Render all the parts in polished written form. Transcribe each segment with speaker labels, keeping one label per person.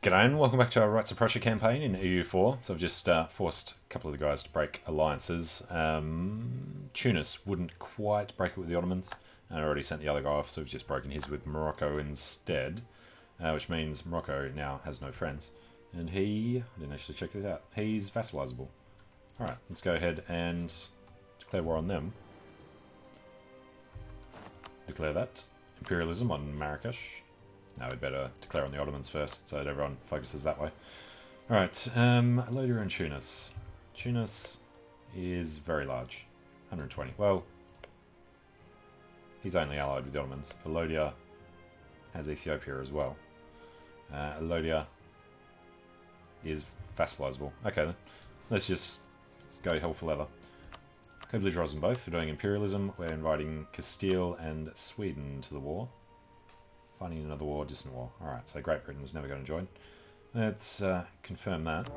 Speaker 1: G'day and welcome back to our Rights of Prussia campaign in EU4. So I've just forced a couple of the guys to break alliances. Tunis wouldn't quite break it with the Ottomans, and I already sent the other guy off, so we've just broken his with Morocco instead, which means Morocco now has no friends. And I didn't actually check this out, he's vassalizable. Alright, let's go ahead and declare war on them. Declare that. Imperialism on Marrakesh. Now we'd better declare on the Ottomans first, so that everyone focuses that way. Alright, Alodia and Tunis. Tunis is very large. 120. Well, he's only allied with the Ottomans. Alodia has Ethiopia as well. Alodia is vassalizable. Okay then, let's just go hell for leather. Co-belligerents on both. We're doing imperialism. We're inviting Castile and Sweden to the war. Finding another war, distant war. Alright, so Great Britain's never going to join. Let's confirm that.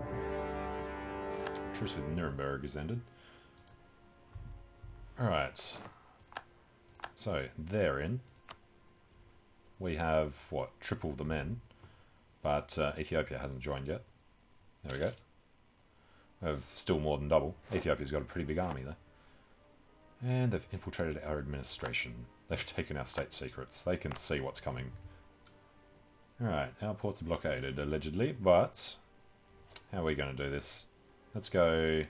Speaker 1: Truce with Nuremberg is ended. Alright. So, therein, we have, what, triple the men. But Ethiopia hasn't joined yet. There we go. We have still more than double. Ethiopia's got a pretty big army there. And they've infiltrated our administration. They've taken our state secrets. They can see what's coming. Alright, our ports are blockaded, allegedly, but how are we going to do this? Let's go...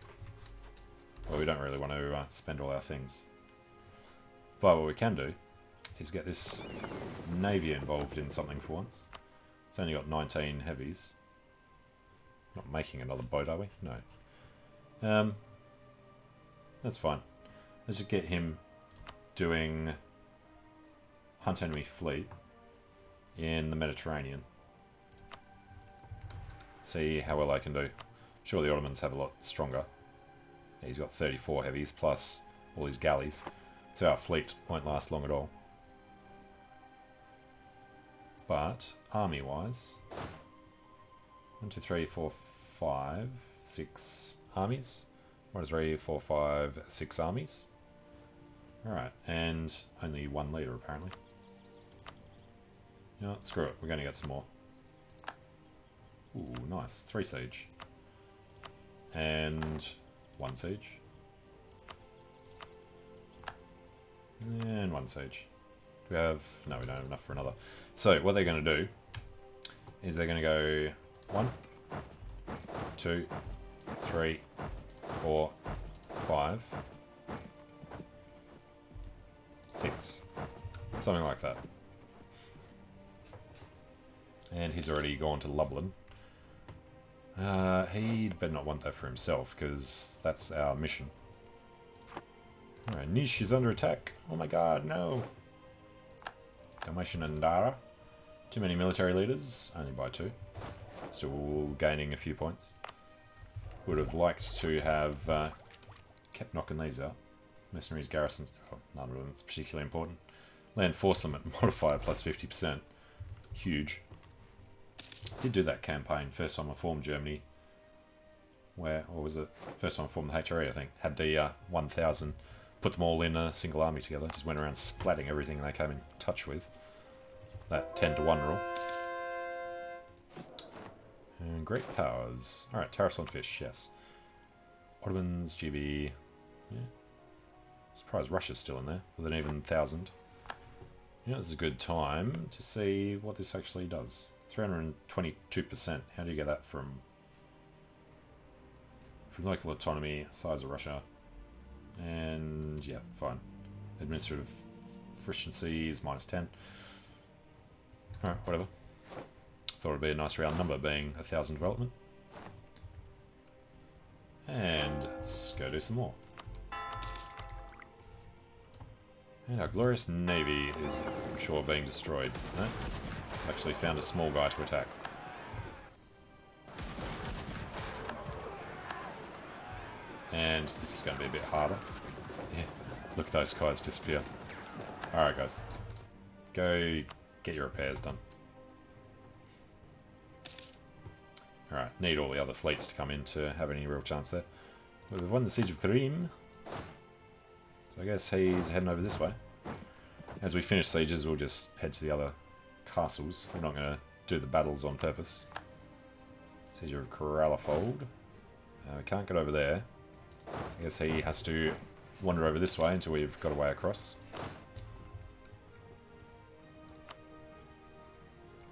Speaker 1: Well, we don't really want to spend all our things. But what we can do is get this navy involved in something for once. It's only got 19 heavies. Not making another boat, are we? No. That's fine. Let's just get him doing hunt enemy fleet in the Mediterranean. See how well I can do. I'm sure the Ottomans have a lot stronger. He's got 34 heavies plus all his galleys, so our fleet won't last long at all. But army-wise, 1, 2, 3, 4, 5, 6 armies. 1, 2, 3, 4, 5, 6 armies. Alright, and only one leader apparently. You know what, screw it, we're going to get some more. Ooh, nice. 3 siege. And 1 siege. And 1 siege. Do we have... No, we don't have enough for another. So, what they're going to do is they're going to go 1, 2, 3, 4, 5, 6. Something like that. And he's already gone to Lublin. He'd better not want that for himself, because that's our mission. Alright, Nish is under attack. Oh my god, no. Dalmatian and Dara. Too many military leaders, only by 2. Still gaining a few points. Would have liked to have kept knocking these out. Mercenaries, garrisons, oh, none of them, it's particularly important. Land force limit modifier plus 50%. Huge. Did do that campaign, first time I formed Germany. Where, or was it? First time I formed the HRE, I think. Had the 1,000, put them all in a single army together. Just went around splatting everything they came in touch with. That 10-to-1 rule. And great powers. Alright, tariffs on fish, yes. Ottomans, GB. Yeah. Surprised Russia's still in there, with an even 1,000. You know, this is a good time to see what this actually does. 322%. How do you get that from local autonomy, size of Russia? And yeah, fine. Administrative efficiency is -10. Alright, whatever. Thought it'd be a nice round number, being 1,000 development. And let's go do some more. And our glorious navy is, I'm sure, being destroyed. No? Actually found a small guy to attack. And this is going to be a bit harder. Yeah, look at those guys disappear. Alright guys, go get your repairs done. Alright, need all the other fleets to come in to have any real chance there. But we've won the Siege of Karim. So I guess he's heading over this way. As we finish sieges, we'll just head to the other castles. We're not going to do the battles on purpose. Seizure of Corallifold. We can't get over there. I guess he has to wander over this way until we've got a way across.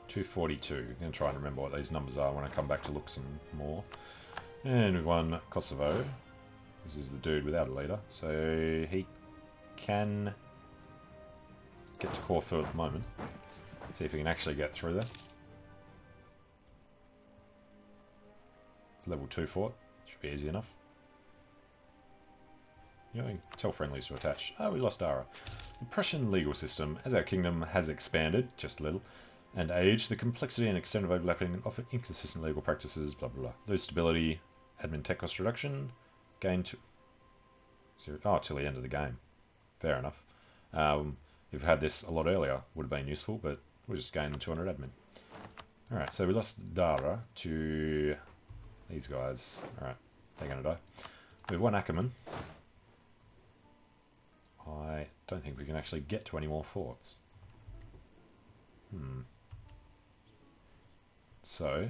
Speaker 1: 242. I'm going to try and remember what these numbers are when I come back to look some more. And we've won Kosovo. This is the dude without a leader. So he can get to Corfu at the moment. See if he can actually get through there. It's level 2 fort. Should be easy enough. You know, tell friendlies to attach. Oh, we lost Dara. The Prussian legal system, as our kingdom has expanded, just a little, and aged, the complexity and extent of overlapping and often inconsistent legal practices, blah blah blah. Lose stability, admin tech cost reduction, gain to... Oh, till the end of the game. Fair enough. If we had this a lot earlier, would have been useful, but we'll just gain 200 admin. Alright, so we lost Dara to these guys. Alright, they're going to die. We've won Ackerman. I don't think we can actually get to any more forts. So,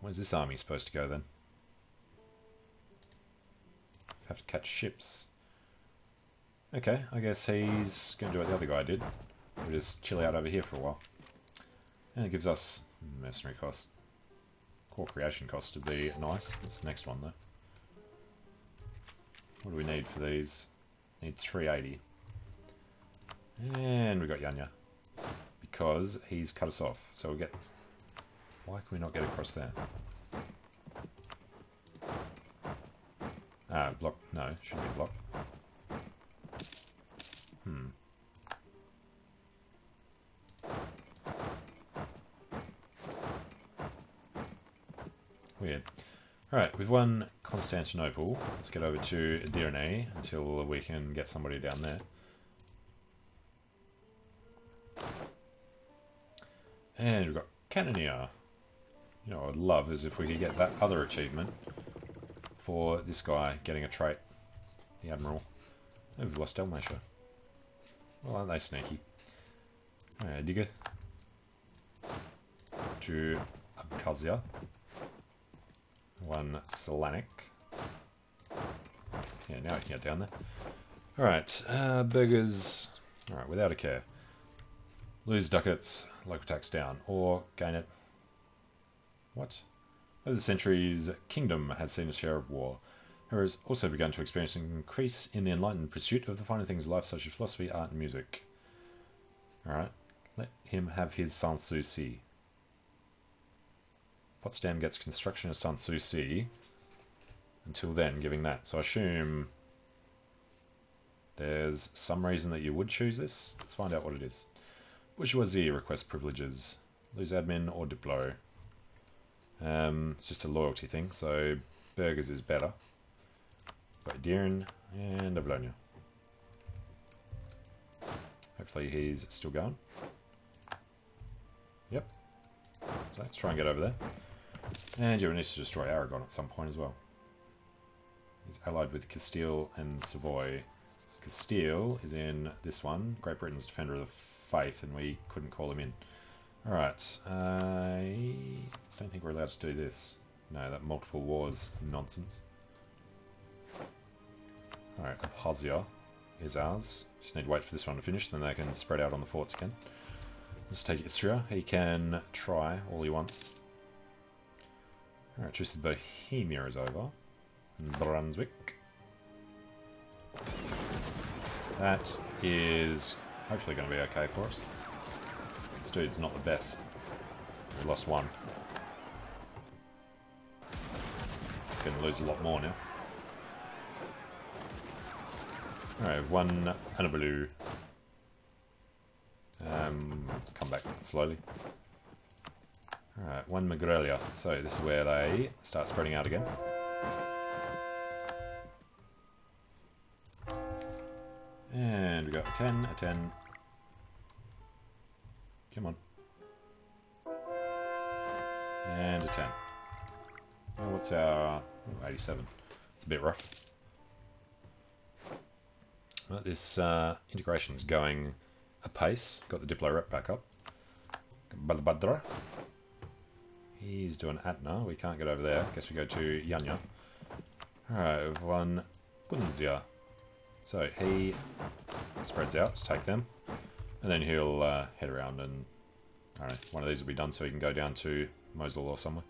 Speaker 1: where's this army supposed to go then? Have to catch ships. Okay, I guess he's going to do what the other guy did. We'll just chill out over here for a while. And it gives us mercenary cost. Core creation cost would be nice. That's the next one though. What do we need for these? Need 380. And we got Yanya. Because he's cut us off. So we'll get... Why can we not get across there? Ah, block. No, shouldn't be blocked. Weird. Alright, we've won Constantinople. Let's get over to Edirne until we can get somebody down there. And we've got Cannoneer. You know what I'd love is if we could get that other achievement for this guy getting a trait. The Admiral. Oh, we've lost Dalmatia. Well, aren't they sneaky? Alright, Digger. To Abkhazia. One Selanik. Yeah, now I can get down there. Alright, burgers. Alright, without a care. Lose ducats, local tax down, or gain it. What? Over the centuries, kingdom has seen a share of war. Her has also begun to experience an increase in the enlightened pursuit of the finer things of life, such as philosophy, art, and music. Alright, let him have his Sanssouci. Potsdam gets construction of Sanssouci. Until then, giving that. So I assume there's some reason that you would choose this. Let's find out what it is. Bourgeoisie request privileges. Lose admin or Diplo. It's just a loyalty thing, so burgers is better. Got Diran and Avalonia. Hopefully he's still going. Yep. So let's try and get over there. And you need to destroy Aragon at some point as well. He's allied with Castile and Savoy. Castile is in this one. Great Britain's Defender of the Faith, and we couldn't call him in. Alright, I don't think we're allowed to do this. No, that multiple wars nonsense. Alright, Abkhazia is ours. Just need to wait for this one to finish, then they can spread out on the forts again. Let's take Istria. He can try all he wants. Alright, Truce with Bohemia is over. And Brunswick. That is hopefully going to be okay for us. This dude's not the best. We lost one. Going to lose a lot more now. Alright, we've won Anabalu. Come back slowly. Alright, one Magrelia. So this is where they start spreading out again. And we got a 10, a 10. Come on. And a 10. Oh, what's our... Oh, 87. It's a bit rough. Well, this integration's going apace. Got the Diplo rep back up. Badra. He's doing Atna. We can't get over there. Guess we go to Yanya. Alright, we've won Gunzia. So he spreads out. Let's take them. And then he'll head around and... I don't know, one of these will be done so he can go down to Mosul or somewhere.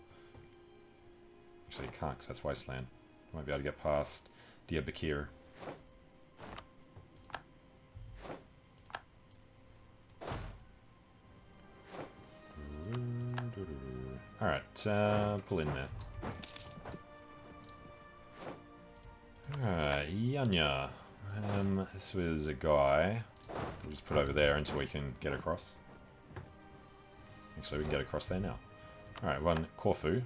Speaker 1: Actually, he can't because that's wasteland. Won't be able to get past Diyarbakir. Alright, pull in there. Alright, Yanya. This was a guy. We'll just put over there until we can get across. Actually, we can get across there now. Alright, one Corfu.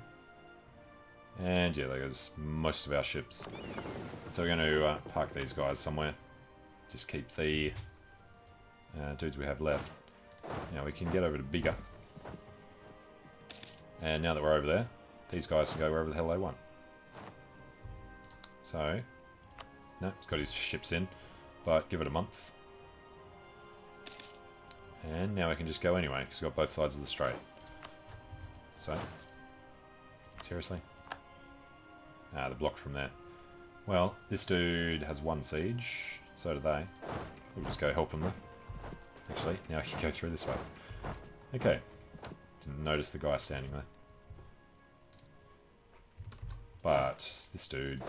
Speaker 1: And yeah, there goes most of our ships. So we're going to park these guys somewhere. Just keep the dudes we have left. Now we can get over to Biga. And now that we're over there, these guys can go wherever the hell they want. So, no, he's got his ships in, but give it a month. And now we can just go anyway, because we've got both sides of the strait. So, seriously? Ah, they're blocked from there. Well, this dude has one siege, so do they. We'll just go help him there. Actually, now he can go through this way. Okay. Didn't notice the guy standing there. But this dude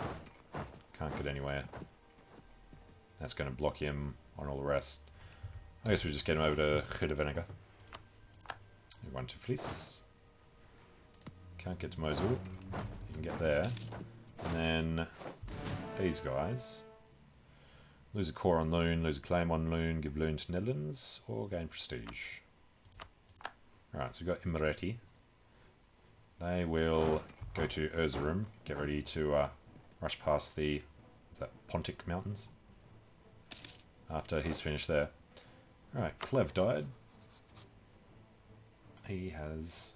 Speaker 1: can't get anywhere. That's going to block him on all the rest. I guess we just get him over to Gudaveniga. One to Fleece. Can't get to Mosul. You can get there. And then these guys. Lose a core on Loon, lose a claim on Loon, give Loon to Netherlands, or gain prestige. Alright, so we've got Imereti. They will go to Erzurum, get ready to rush past the Pontic Mountains. After he's finished there. Alright, Clev died. He has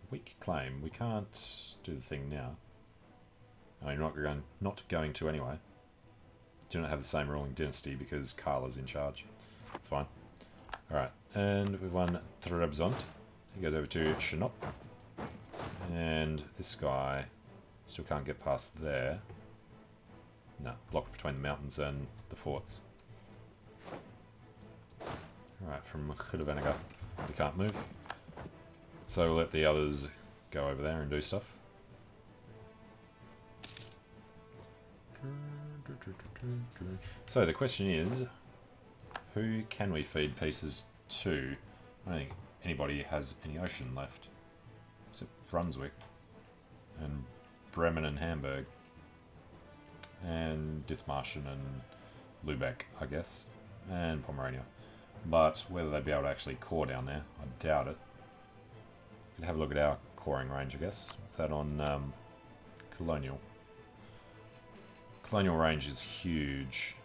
Speaker 1: a weak claim. We can't do the thing now. I mean, not going to anyway. Do not have the same ruling dynasty because Karla's in charge. It's fine. Alright, and we've won Trebizond. He goes over to Shinop. And this guy still can't get past there. No, blocked between the mountains and the forts. Alright, from Gudaveniga, we can't move. So we'll let the others go over there and do stuff. So the question is, who can we feed pieces to? I don't think anybody has any ocean left. Except Brunswick. And Bremen and Hamburg. And Dithmarschen and Lübeck, I guess. And Pomerania. But whether they'd be able to actually core down there, I doubt it. We could have a look at our coring range, I guess. What's that on Colonial? Colonial range is huge,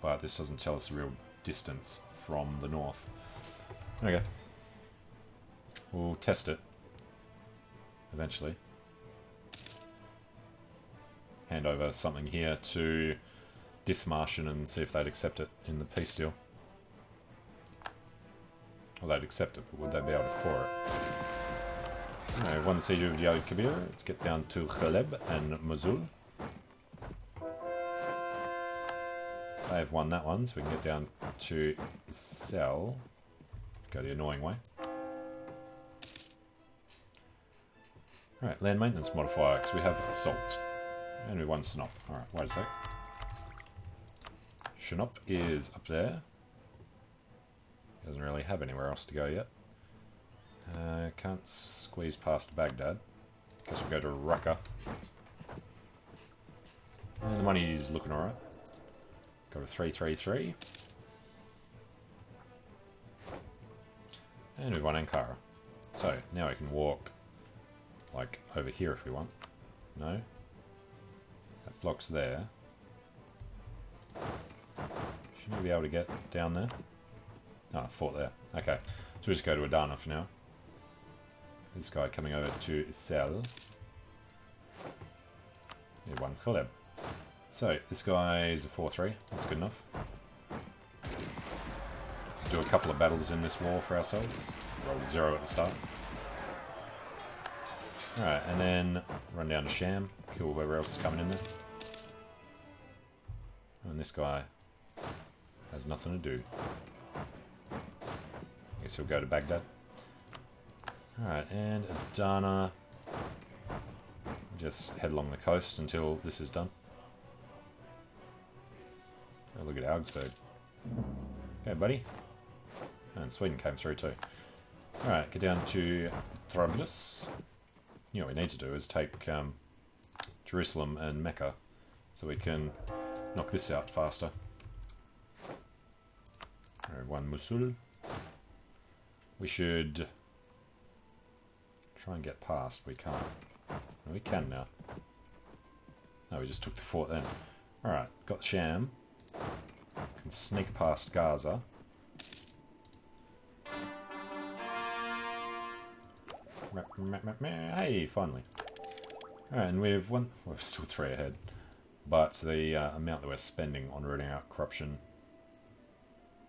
Speaker 1: but this doesn't tell us the real distance from the north. Okay. We'll test it. Eventually. Hand over something here to Dithmarschen and see if they'd accept it in the peace deal. Well, they'd accept it, but would they be able to core it? Alright, won the siege of Diyarbakir Kabir. Let's get down to Khaleb and Mosul. They've won that one, so we can get down to Sel. Go the annoying way. Alright, land maintenance modifier, because we have Assault. And we won Sinop. Alright, wait a sec. Shinop is up there. Doesn't really have anywhere else to go yet. Can't squeeze past Baghdad. Guess we'll go to Raqqa. And the money is looking alright. Go to 333. And we've won Ankara. So, now we can walk, like, over here if we want. No? That block's there. Shouldn't we be able to get down there? Ah, fort there. Okay. So we just go to Adana for now. This guy coming over to Sel. Yeah, one Khaleb. So, this guy is a 4-3. That's good enough. Do a couple of battles in this war for ourselves. Roll 0 at the start. Alright, and then run down to Sham, kill whoever else is coming in there. And this guy has nothing to do. Guess he'll go to Baghdad. Alright, and Adana. Just head along the coast until this is done. Oh, look at Augsburg. Okay, buddy. And Sweden came through too. Alright, get down to Trablus. You know what we need to do is take Jerusalem and Mecca so we can knock this out faster. Alright, one Mosul. We should try and get past. We can't. We can now. No, we just took the fort then. Alright, got the Sham. Can sneak past Gaza. Hey, finally. Alright, and we're still 3 ahead. But the amount that we're spending on rooting out corruption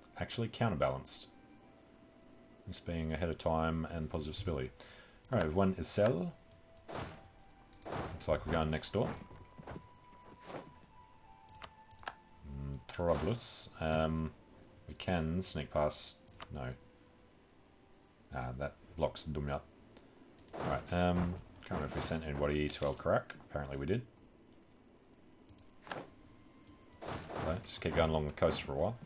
Speaker 1: is actually counterbalanced. This being ahead of time and positive stability. Alright, we've won Isel. Looks like we're going next door. Trablus. We can sneak past. No. That blocks Dumyat. Alright, can't remember if we sent anybody to El Karak. Apparently we did. So, just keep going along the coast for a while.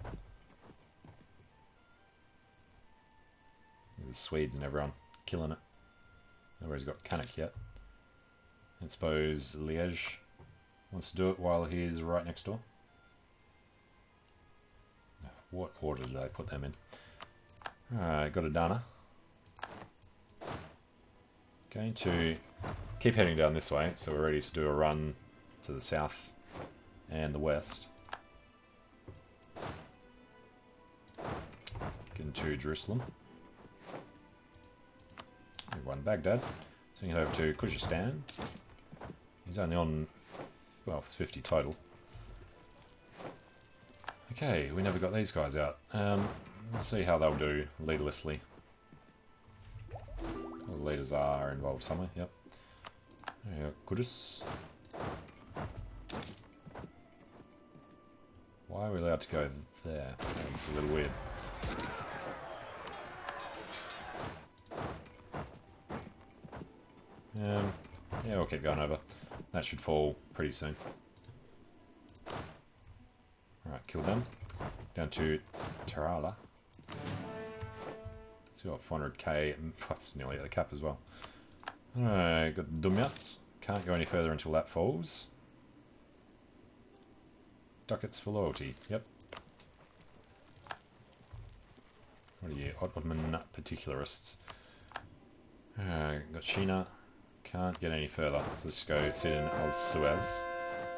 Speaker 1: The Swedes and everyone killing it. Nobody's got Kanak yet. I suppose Liège wants to do it while he's right next door. What order did I put them in? Alright, got Adana. Going to keep heading down this way, so we're ready to do a run to the south and the west. Get into Jerusalem. We've won Baghdad. So we can head over to Khuzestan. He's only on, well, it's 50 total. Okay, we never got these guys out. Let's see how they'll do leaderlessly. All the leaders are involved somewhere, yep. Kudus. Why are we allowed to go there? That's a little weird. Yeah, we'll keep going over. That should fall pretty soon. Alright, kill them. Down to Terala. So we've got 400k, that's nearly at the cap as well. Alright, got Dumyat. Can't go any further until that falls. Ducats for loyalty, yep. What are you, Ottoman particularists? Got Sheena. Can't get any further. So let's go sit in Al Suez.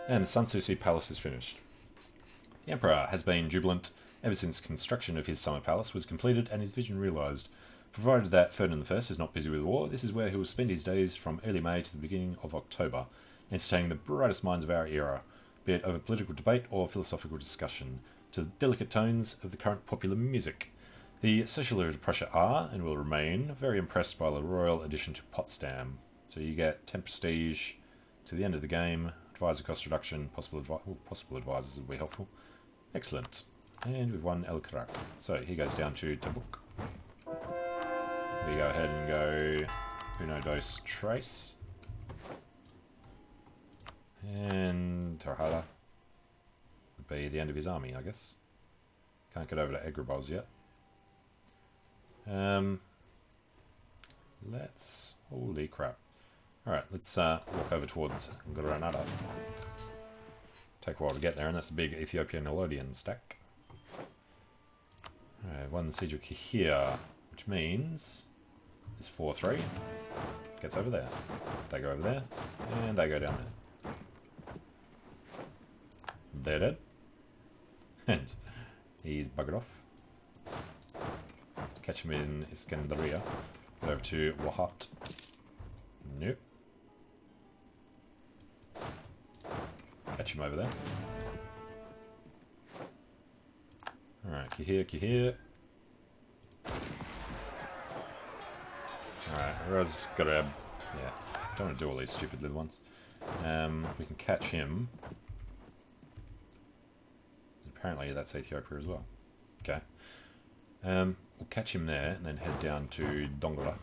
Speaker 1: And the Sanssouci Palace is finished. The Emperor has been jubilant ever since construction of his summer palace was completed and his vision realised. Provided that Ferdinand I is not busy with war, this is where he will spend his days from early May to the beginning of October, entertaining the brightest minds of our era, be it over political debate or philosophical discussion, to the delicate tones of the current popular music. The social leaders of Prussia are, and will remain, very impressed by the royal addition to Potsdam. So you get 10 prestige to the end of the game, advisor cost reduction, possible advisors will be helpful. Excellent. And we've won El Karak. So he goes down to Tabuk. We go ahead and go Uno Dos Trace. And Tarhala would be the end of his army, I guess. Can't get over to Agrabah yet. Let's... Holy crap. Alright, let's walk over towards Granada. Take a while to get there, and that's a big Ethiopian Elodian stack. Alright, won the Siege of Kihir, which means it's 4-3. Gets over there. They go over there, and they go down there. They're dead. And he's buggered off. Let's catch him in Iskandaria. Go over to Wahat. Nope. Catch him over there. Alright, Kihir. Alright, Raz got a... yeah. Don't want to do all these stupid little ones. We can catch him. Apparently that's Ethiopia as well. Okay. We'll catch him there and then head down to Dongola.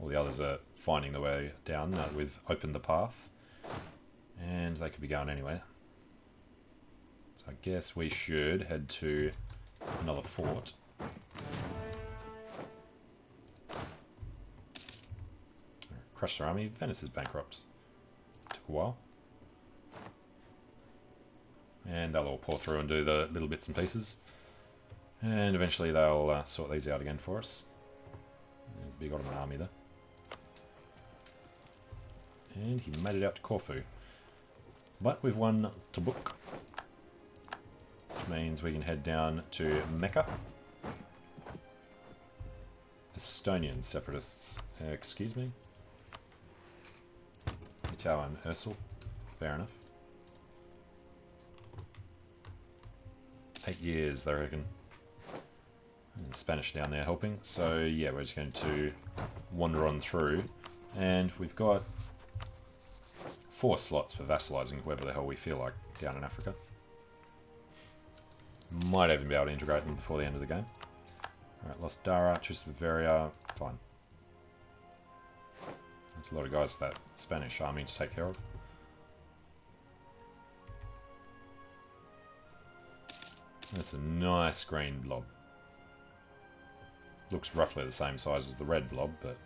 Speaker 1: All the others are finding the way down. We've opened the path. And they could be going anywhere. So I guess we should head to another fort. Crush their army. Venice is bankrupt. Took a while. And they'll all pour through and do the little bits and pieces. And eventually they'll sort these out again for us. There's a big Ottoman army there. And he made it out to Corfu. But we've won Tobruk. Which means we can head down to Mecca. Estonian separatists. Excuse me. Itaú and Ursel. Fair enough. 8 years, they reckon. And the Spanish down there helping. So, yeah, we're just going to wander on through. And we've got 4 slots for vassalizing whoever the hell we feel like down in Africa. Might even be able to integrate them before the end of the game. Alright, lost Dara, Bavaria, fine. That's a lot of guys for that Spanish army to take care of. That's a nice green blob. Looks roughly the same size as the red blob, but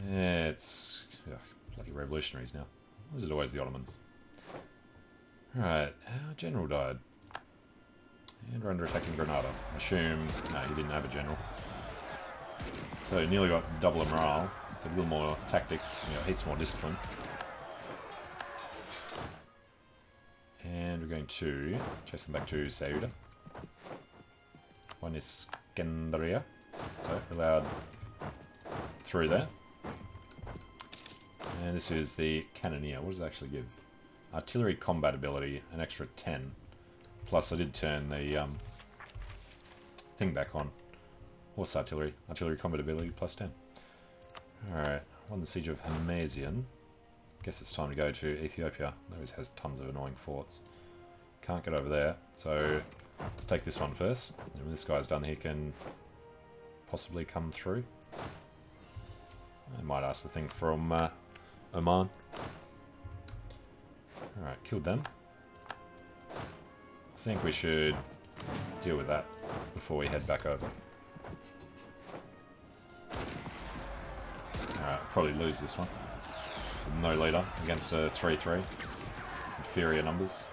Speaker 1: yeah, it's bloody revolutionaries now. Or is it always the Ottomans? Alright, our general died. And we're under attack in Granada. Assume, no, he didn't have a general. So nearly got double morale, a little more tactics, heaps more discipline. And we're going to chase them back to Ceuta. One is Scandaria, so allowed through there. And this is the Cannoneer. What does it actually give? Artillery combat ability, an extra 10. Plus I did turn the thing back on. Horse artillery. Artillery combat ability plus 10. Alright, won the Siege of Hamazian. Guess it's time to go to Ethiopia. It always has tons of annoying forts. Can't get over there, so let's take this one first. And when this guy's done, he can possibly come through. I might ask the thing from Oman. Alright, killed them. I think we should deal with that before we head back over. Alright, probably lose this one. With no leader against a 3-3. Inferior numbers.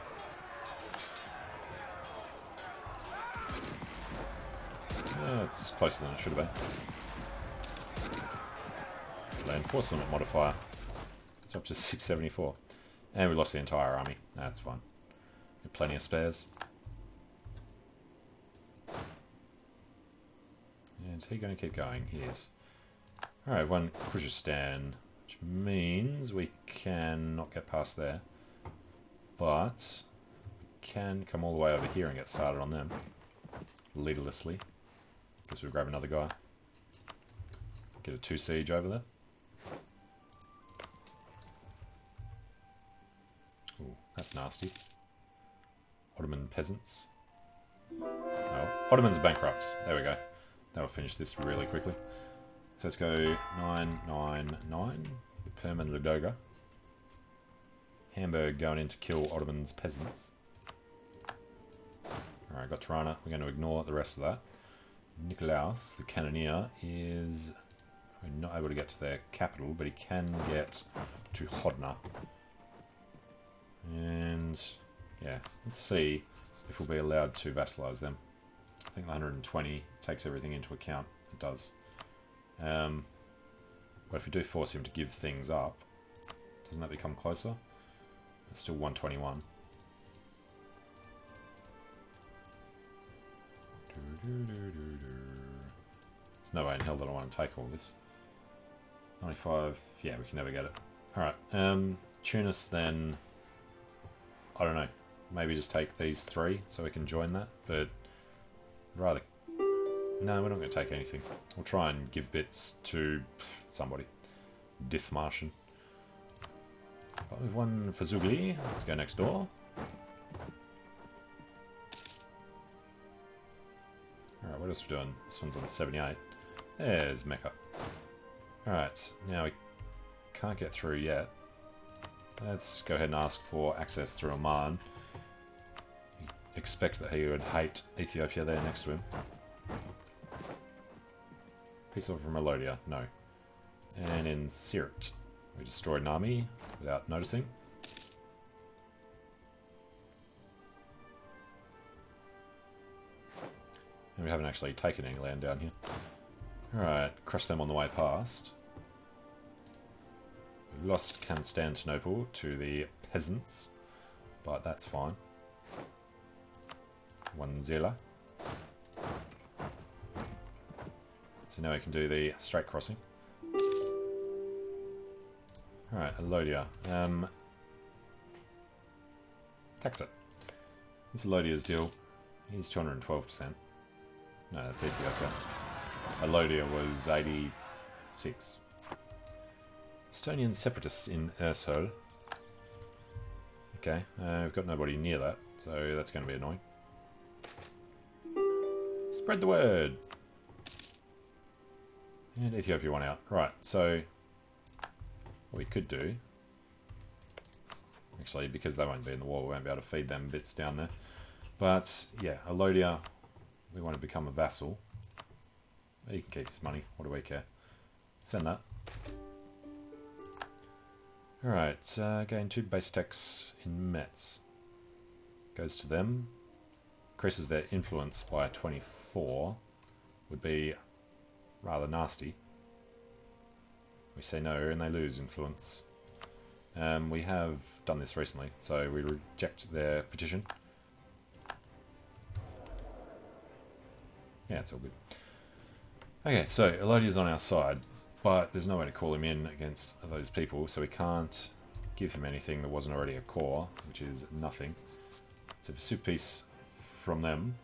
Speaker 1: Yeah, it's closer than it should have been. The enforcement modifier. It's up to 674. And we lost the entire army. That's fine. Got plenty of spares. And is he going to keep going? He is. Alright, one Kyrgyzstan, which means we can not get past there. But we can come all the way over here and get started on them. Leaderlessly. Guess we'll grab another guy. Get a 2 siege over there. Ooh, that's nasty. Ottoman peasants. Oh, Ottomans are bankrupt. There we go. That'll finish this really quickly. So let's go 999. Perm and Ladoga. Hamburg going in to kill Ottoman's peasants. Alright, got Tirana. We're going to ignore the rest of that. Nikolaus, the Cannoneer, is not able to get to their capital, but he can get to Hodna. And yeah, let's see if we'll be allowed to vassalize them. I think 120 takes everything into account. It does. But if we do force him to give things up, doesn't that become closer? It's still 121. There's no way in hell that I want to take all this. 95, yeah, we can never get it. Alright, Tunis then, I don't know, maybe just take these 3 so we can join that, but I'd rather No, we're not going to take anything. We'll try and give bits to somebody. Dithmarschen. But we've won for Zugli. Let's go next door. Alright, what else are we doing? This one's on 78. There's Mecca. Alright, now we can't get through yet. Let's go ahead and ask for access through Oman. Expect that he would hate Ethiopia there next to him. Peace offer from Melodia, no. And in Sirt, we destroyed an army without noticing. And we haven't actually taken any land down here. Alright, crush them on the way past. We've lost Constantinople to the peasants, but that's fine. One Zela. So now we can do the straight crossing. Alright, Elodia. Tax it. This is Elodia's deal. He's 212%. No, that's Ethiopia. Elodia was 86. Estonian separatists in Ersul. Okay, we've got nobody near that, so that's going to be annoying. Spread the word! And Ethiopia won out. Right, so what we could do... Actually, because they won't be in the war, we won't be able to feed them bits down there. But, yeah, Elodia, we want to become a vassal. He can keep his money. What do we care? Send that. Alright, gain 2 base attacks in Metz. Goes to them. Increases their influence by 24. Would be rather nasty. We say no and they lose influence. We have done this recently, so we reject their petition. Yeah, it's all good. Okay, so Elodia's on our side, but there's no way to call him in against those people, so we can't give him anything that wasn't already a core, which is nothing. So for super peace from them,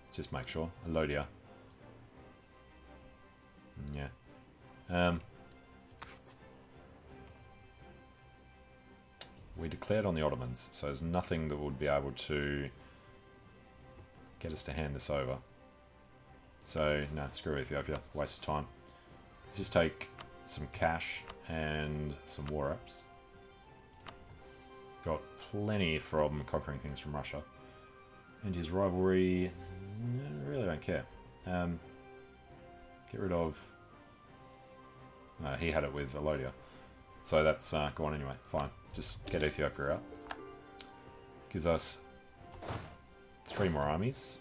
Speaker 1: let's just make sure. Elodia. Yeah. We declared on the Ottomans, so there's nothing that would be able to get us to hand this over. So, no, screw Ethiopia. Waste of time. Let's just take some cash and some war apps. Got plenty from conquering things from Russia. And his rivalry, I really don't care. Get rid of... he had it with Elodia. So that's gone anyway. Fine. Just get Ethiopia out. Gives us 3 more armies.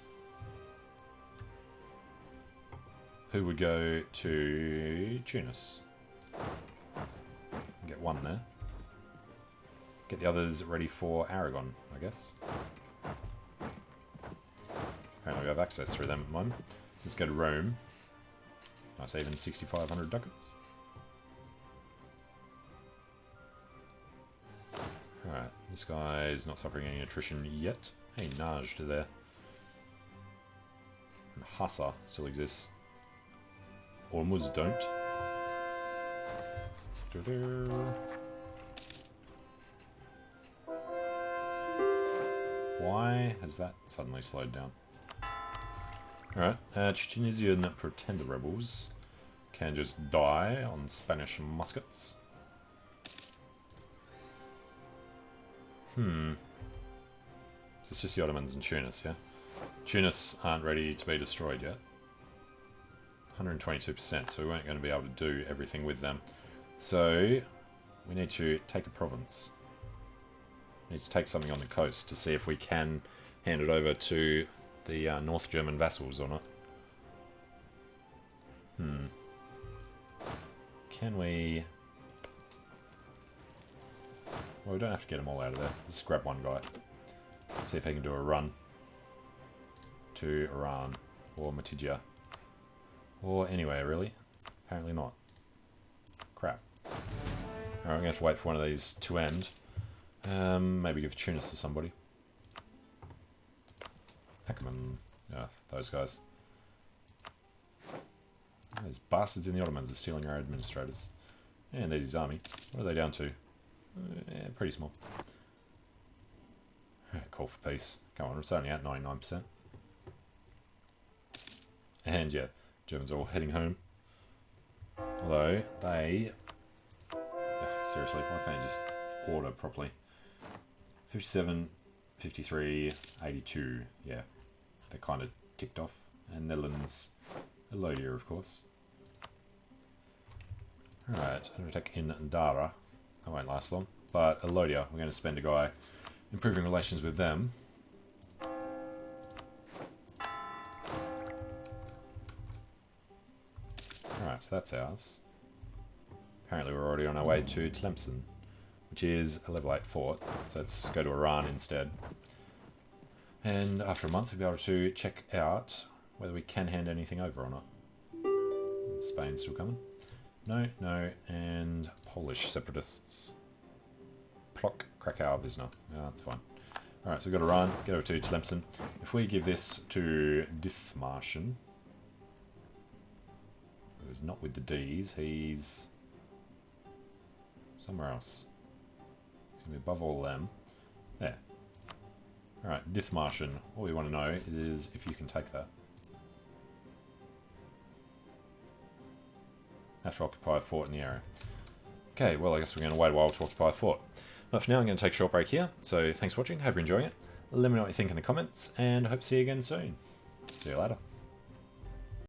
Speaker 1: Who would go to Tunis? Get 1 there. Get the others ready for Aragon, I guess. Apparently we have access through them at the moment. Let's go to Rome. Nice, even 6,500 ducats. Alright, this guy's not suffering any attrition yet. Hey, Najd there. And Hassa still exists. Ormuz don't. Why has that suddenly slowed down? Alright, Tunisian pretender rebels can just die on Spanish muskets. So it's just the Ottomans and Tunis, yeah? Tunis aren't ready to be destroyed yet. 122%, so we weren't going to be able to do everything with them. So, we need to take a province. We need to take something on the coast to see if we can hand it over to the North German vassals or not. Can we... Well, we don't have to get them all out of there. Let's just grab one guy. See if he can do a run to Iran or Matidja. Or anywhere, really. Apparently not. Crap. Alright, I'm going to have to wait for one of these to end. Maybe give Tunis to somebody. Ackerman. Yeah, those guys. Those bastards in the Ottomans are stealing our administrators. And there's his army. What are they down to? Yeah, pretty small. Call for peace. Come on, it's only at 99%. And yeah, Germans are all heading home. Although, they... seriously, why can't you just order properly? 57, 53, 82. Yeah, they're kind of ticked off. And Netherlands, Elodia, of course. Alright, I'm going to take in Dara. That won't last long. But Elodia, we're going to spend a guy improving relations with them. Alright, so that's ours. Apparently we're already on our way to Tlemcen, which is a level 8 fort. So let's go to Iran instead. And after a month we'll be able to check out whether we can hand anything over or not. Spain's still coming. No, no, and Polish separatists. Plock, Krakow, Visna. Yeah, that's fine. Alright, so we've got Iran, get over to Tlemcen. If we give this to Dithmarschen, who's not with the D's, he's somewhere else. He's going to be above all them. There. Alright, Dithmarschen. All we want to know is if you can take that. Have to occupy a fort in the area. Okay, well I guess we're going to wait a while to occupy a fort. But for now I'm going to take a short break here. So thanks for watching, hope you're enjoying it. Let me know what you think in the comments, and I hope to see you again soon. See you later.